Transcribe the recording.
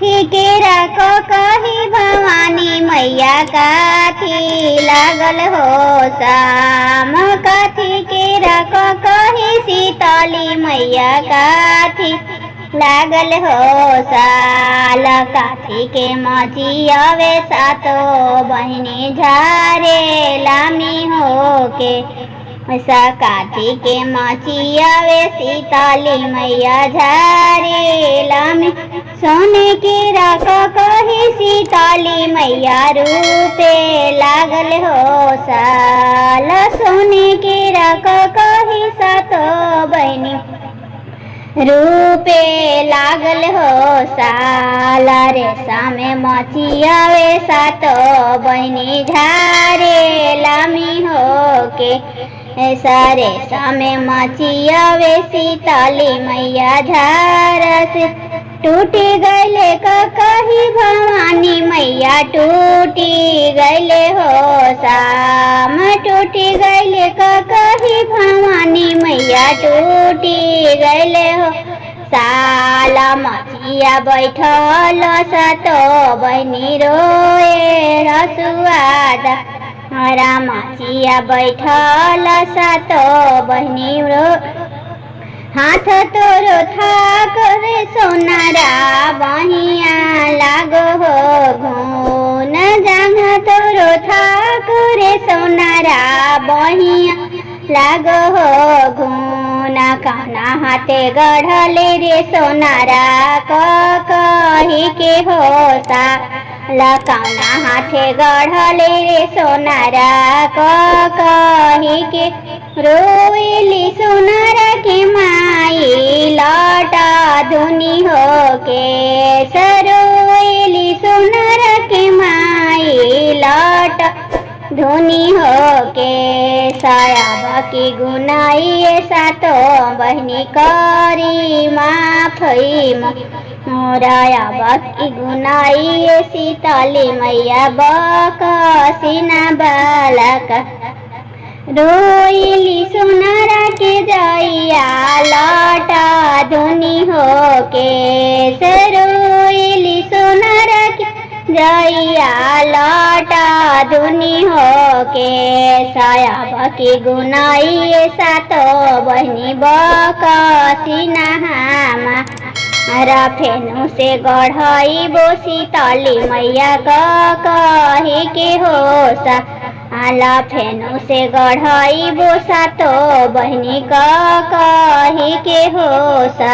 ठीके रखो कही भवानी मैया काथी लागल हो शाम कथी के रखो कही शीतली मैया काथी लागल हो साल काथी के मचियावे सातो बहिनी झारे लामी हो के ऐसा काथी के मचियावे शीतली मैया झारे लामी सोने के रखो कही शीतली मैया रूपे लागल हो साल सोने के रखो कही सातो बहिनी रूपे लागल हो साल रेशा में मचियावे सातो बहिनी झारे लामी हो के ऐसा रेशा में मचियावे शीतली मैया झार से टूटी गईले कही भवानी मैया टूटी गईले हो शाम टूटी गईले कही भवानी मैया टूटी गईले हो साला मचिया बैठल सातो बहिनी रोए रसुआदा हरा मचिया बैठल सातो बहिनी रो हाथ तोरो थाक रे सोनारा बहिया लागो हो घून जांग तोरो थाक रे सोनारा बहिया लागो हो घून काना हाथे गढ़ले रे सोनारा कही के होता लकाना हाथे गढ़ले रे सोनारा कही के रोइली सोनारा के माई लौटा धुनी हो के सरोइली सोनारा के माई लौटा धुनी हो के साया की गुनाई सातो बहिनी करी माफई मोराया बाकी गुनाई शीतली मैया बकसीना बालक रोइली सोनारा के जइया लौटा धुनी हो के रोइली सोनारा के जइया लौटा धुनी हो के साया की गुनाई सातो बहिनी बकसीना हामा फेनु से गढ़ई बो शीतली मैया कही के होसा आला फेनु से गढ़ई बो सातो बहिनी कही के होसा।